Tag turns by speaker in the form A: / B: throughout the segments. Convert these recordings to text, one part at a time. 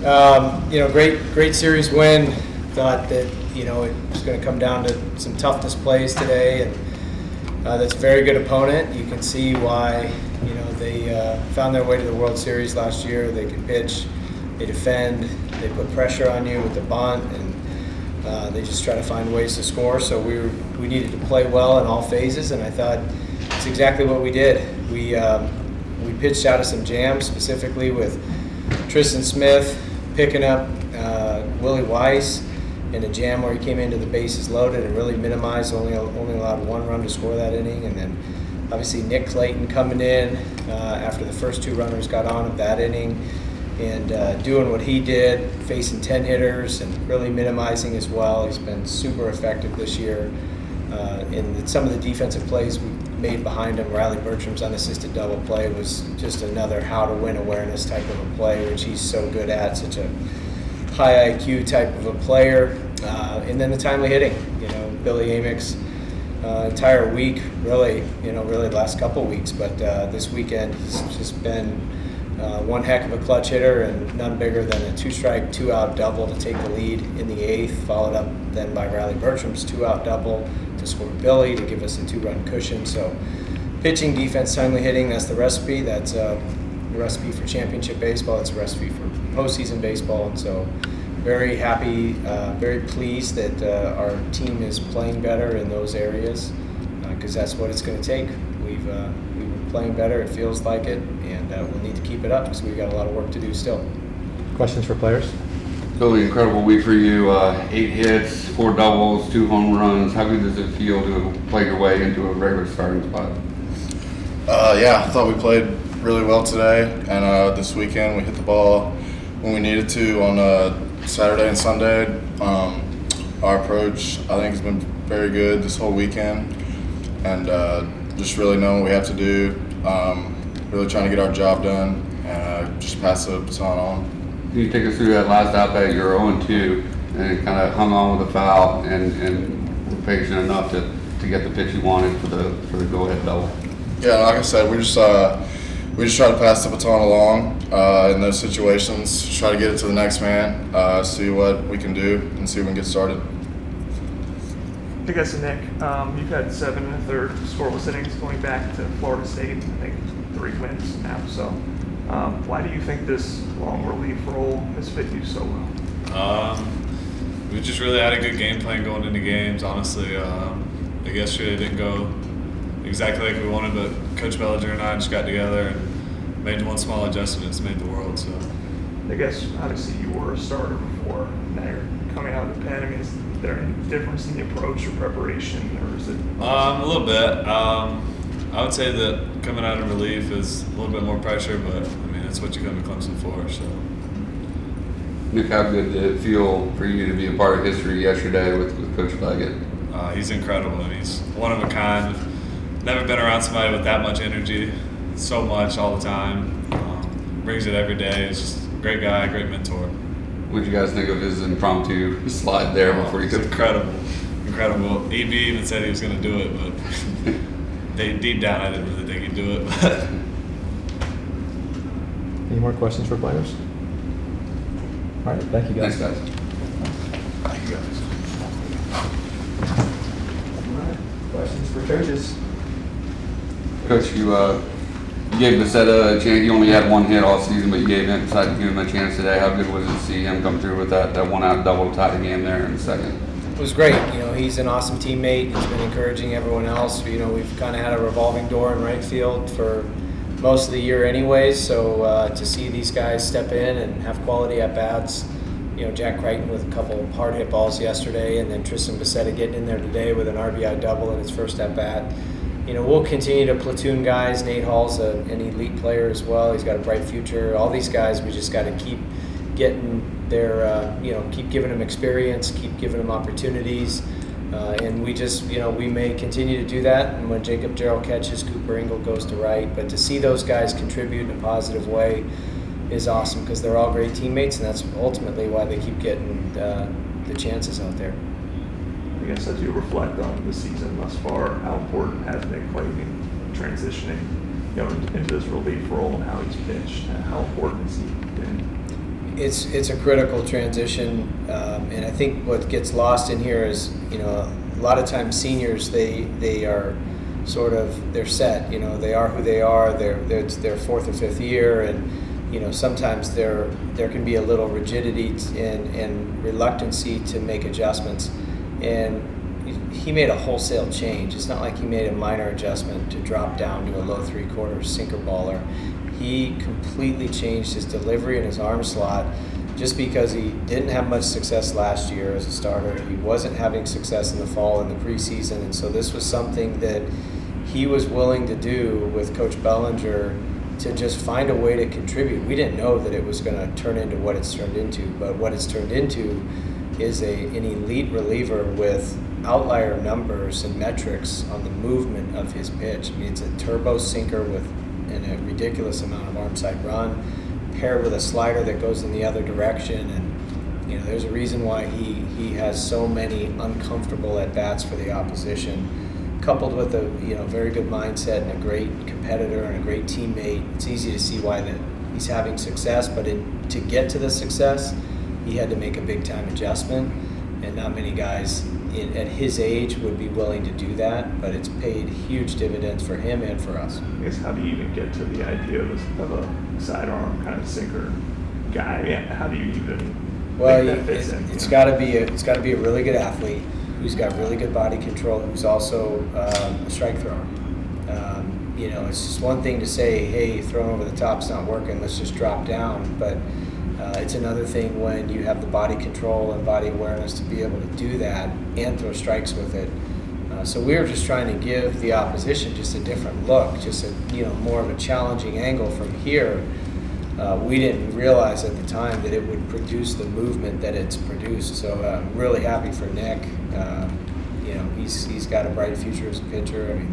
A: Great series win. Thought that, it was going to come down to some tough displays today, and that's a very good opponent. You can see why, they found their way to the World Series last year. They can pitch, they defend, they put pressure on you with the bunt, and they just try to find ways to score. So we needed to play well in all phases, and I thought it's exactly what we did. We pitched out of some jams, specifically with Tristan Smith picking up Willie Weiss in a jam where he came into the bases loaded and really minimized, only allowed one run to score that inning. And then obviously Nick Clayton coming in after the first two runners got on of that inning and doing what he did, facing 10 hitters and really minimizing as well. He's been super effective this year. And some of the defensive plays we made behind him, Riley Bertram's unassisted double play was just another how-to-win awareness type of a play, which he's so good at, such a high IQ type of a player. And then the timely hitting, Billy Amick's entire week, really the last couple weeks, but this weekend he's just been one heck of a clutch hitter, and none bigger than a two-strike, two-out double to take the lead in the eighth, followed up then by Riley Bertram's two-out double to score Billy to give us a two-run cushion. So pitching, defense, timely hitting, that's the recipe. That's the recipe for championship baseball. That's a recipe for postseason baseball. And so very happy, very pleased that our team is playing better in those areas because that's what it's going to take. We've been playing better. It feels like it, and we'll need to keep it up because we've got a lot of work to do still.
B: Questions for players?
C: Really incredible week for you. 8 hits, 4 doubles, 2 home runs. How good does it feel to play your way into a regular starting spot?
D: I thought we played really well today, and this weekend we hit the ball when we needed to on Saturday and Sunday. Our approach, I think, has been very good this whole weekend, and just really knowing what we have to do, really trying to get our job done, and just pass the baton on.
C: Can you take us through that last out bat? You're 0-2 and kind of hung on with a foul and were patient enough to get the pitch you wanted for the go-ahead double.
D: Yeah, like I said, we just try to pass the baton along in those situations, try to get it to the next man, see what we can do, and see if we can get started.
E: I guess, Nick, you've had 7 1/3 scoreless innings going back to Florida State. I think 3 wins now. So, why do you think this long relief role has fit you so well?
F: We just really had a good game plan going into games. Honestly, I guess yesterday didn't go exactly like we wanted, but Coach Bellinger and I just got together and made one small adjustment. It's made the world. So,
E: I guess obviously you were a starter before. Now you're coming out of the pen. I mean, is there any difference in the approach or preparation, or is it?
F: A little bit. I would say that coming out of relief is a little bit more pressure, but I mean that's what you come to Clemson for. So,
C: Nick, how good did it feel for you to be a part of history yesterday with Coach Bakich?
F: He's incredible, and he's one of a kind. Never been around somebody with that much energy, so much all the time. Brings it every day. He's just a great guy, great mentor.
C: What did you guys think of his impromptu slide there before you took?
F: Incredible. EB even said he was going to do it, but deep down I didn't really think he'd do it. But
B: Any more questions for players? All right, thank you guys.
C: Thanks, guys.
F: thank you guys.
B: All right, questions for coaches?
C: Coach, you gave Becerra a chance. You only had 1 hit all season, but you decided to give him a chance today. How good was it to see him come through with that 1-out double to tie the game there in the second?
A: It was great. He's an awesome teammate. He's been encouraging everyone else. We've kind of had a revolving door in right field for most of the year anyways, so to see these guys step in and have quality at-bats, Jack Crichton with a couple hard hit balls yesterday, and then Tristan Becerra getting in there today with an RBI double in his first at-bat. We'll continue to platoon guys. Nate Hall's an elite player as well. He's got a bright future. All these guys, we just got to keep getting their, keep giving them experience, keep giving them opportunities. And we just, we may continue to do that. And when Jacob Jarrell catches, Cooper Ingle goes to right. But to see those guys contribute in a positive way is awesome because they're all great teammates, and that's ultimately why they keep getting the chances out there.
E: I guess as you reflect on the season thus far, how important has Nick Clayton transitioning into this relief role and how he's pitched? How important has he been?
A: It's a critical transition, and I think what gets lost in here is, a lot of times seniors they are sort of, they're set. They are who they are. It's their fourth or fifth year, and sometimes there can be a little rigidity and reluctancy to make adjustments. And he made a wholesale change. It's not like he made a minor adjustment to drop down to a low 3/4 sinker baller. He completely changed his delivery and his arm slot just because he didn't have much success last year as a starter. He wasn't having success in the fall and the preseason, and so this was something that he was willing to do with Coach Bellinger to just find a way to contribute. We didn't know that it was going to turn into what it's turned into, but what it's turned into is an elite reliever with outlier numbers and metrics on the movement of his pitch. I mean, it's a turbo sinker and a ridiculous amount of arm side run, paired with a slider that goes in the other direction. And there's a reason why he has so many uncomfortable at bats for the opposition, coupled with a very good mindset and a great competitor and a great teammate. It's easy to see why that he's having success, but to get to the success, he had to make a big time adjustment, and not many guys at his age would be willing to do that, but it's paid huge dividends for him and for us.
E: I guess, how do you even get to the idea of a sidearm kind of sinker guy? Yeah, how do you even think that fits in?
A: It's got to be a really good athlete who's got really good body control, who's also a strike thrower. It's just one thing to say, hey, throwing over the top's not working, let's just drop down, but it's another thing when you have the body control and body awareness to be able to do that and throw strikes with it. So we were just trying to give the opposition just a different look, just more of a challenging angle from here. We didn't realize at the time that it would produce the movement that it's produced. So I'm really happy for Nick. He's got a bright future as a pitcher. I mean,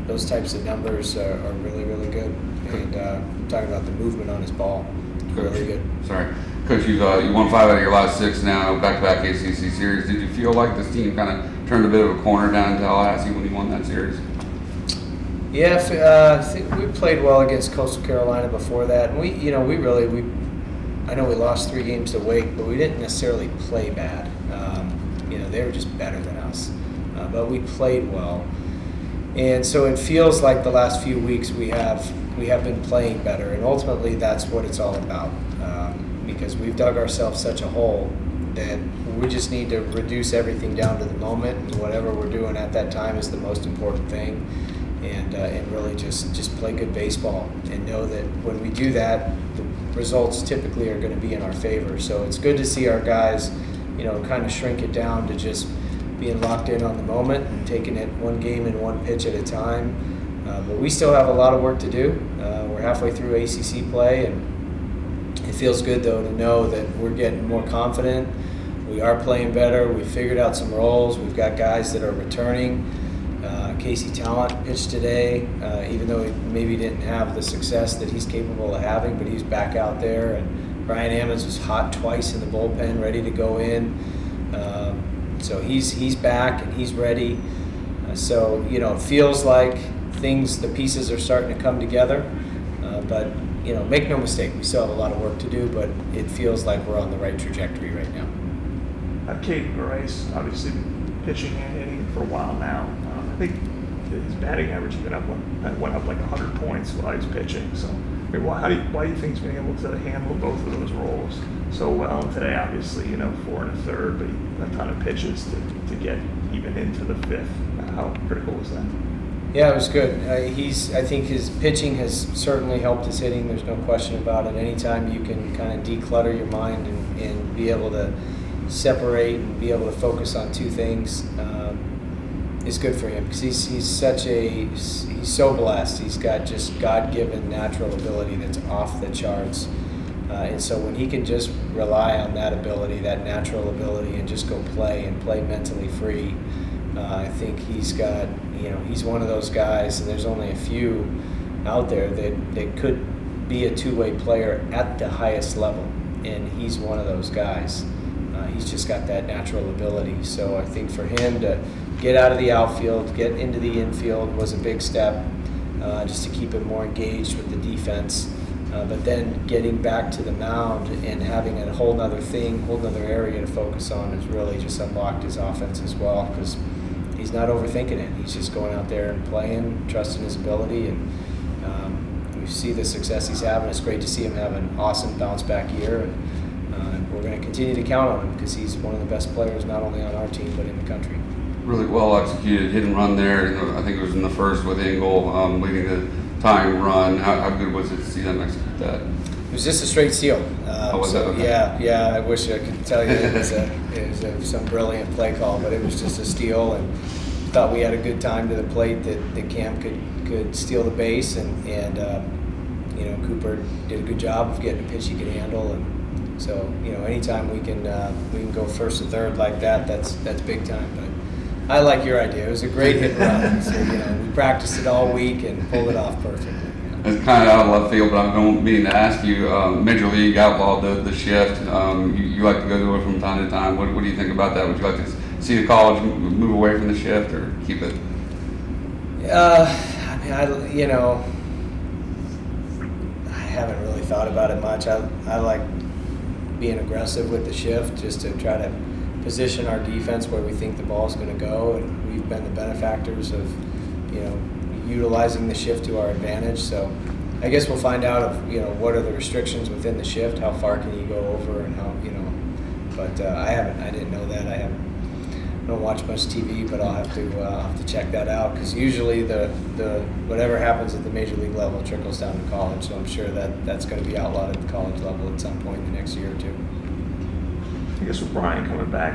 A: those types of numbers are really, really good. And I'm talking about the movement on his ball. Really good.
C: Sorry. Coach, you won 5 out of your last 6 now, back-to-back ACC series. Did you feel like this team kind of turned a bit of a corner down in Tallahassee when you won that series?
A: Yeah, I think we played well against Coastal Carolina before that. And I know we lost 3 games to Wake, but we didn't necessarily play bad. They were just better than us. But we played well. And so it feels like the last few weeks we have been playing better, and ultimately that's what it's all about, because we've dug ourselves such a hole that we just need to reduce everything down to the moment, and whatever we're doing at that time is the most important thing, and really just play good baseball and know that when we do that, the results typically are going to be in our favor. So it's good to see our guys kind of shrink it down to just being locked in on the moment and taking it one game and one pitch at a time. But we still have a lot of work to do. We're halfway through ACC play, and it feels good, though, to know that we're getting more confident. We are playing better. We've figured out some roles. We've got guys that are returning. Casey Talent pitched today, even though he maybe didn't have the success that he's capable of having, but he's back out there. And Brian Ammons was hot twice in the bullpen, ready to go in. So he's back and he's ready. So it feels like the pieces are starting to come together, but make no mistake, we still have a lot of work to do, but it feels like we're on the right trajectory right now.
E: Caden Bryce, obviously been pitching and hitting for a while now. I think his batting average went up like 100 points while he was pitching. So, I mean, why do you think he's been able to handle both of those roles so well? And today, obviously, 4 1/3, but a ton of pitches to get even into the 5th. How critical was that?
A: Yeah, it was good. I think his pitching has certainly helped his hitting. There's no question about it. Anytime you can kind of declutter your mind and be able to separate and be able to focus on 2 things is good for him, because he's so blessed. He's got just God-given natural ability that's off the charts. And so when he can just rely on that ability, that natural ability, and just go play and play mentally free, I think he's got, he's one of those guys, and there's only a few out there that could be a 2-way player at the highest level, and he's one of those guys. He's just got that natural ability. So I think for him to get out of the outfield, get into the infield was a big step, just to keep him more engaged with the defense. But then getting back to the mound and having a whole nother area to focus on has really just unlocked his offense as well, because he's not overthinking it. He's just going out there and playing, trusting his ability, and we see the success he's having. It's great to see him have an awesome bounce back year, and we're going to continue to count on him because he's one of the best players not only on our team but in the country.
C: Really well executed hit and run there. I think it was in the first with Engel leading the tying run. How good was it to see them execute that?
A: It was just a straight steal.
C: Was
A: so
C: it? Okay.
A: yeah. I wish I could tell you it was some brilliant play call, but it was just a steal, and thought we had a good time to the plate that Cam could steal the base, and Cooper did a good job of getting a pitch he could handle, and so anytime we can go first to third like that, that's big time. But I like your idea. It was a great hit and run. So, we practiced it all week and pulled it off perfectly.
C: It's kind of out of left field, but I don't mean to ask you. Major League outlawed the shift. You like to go to it from time to time. What do you think about that? Would you like to see the college move away from the shift or keep it?
A: I haven't really thought about it much. I like being aggressive with the shift just to try to position our defense where we think the ball's going to go, and we've been the benefactors of utilizing the shift to our advantage. So I guess we'll find out of what are the restrictions within the shift, how far can you go over, and how but I didn't know that. I don't watch much TV, but I'll have to check that out, because usually the whatever happens at the major league level trickles down to college, so I'm sure that's going to be outlawed at the college level at some point in the next year or two.
E: I guess with Brian coming back,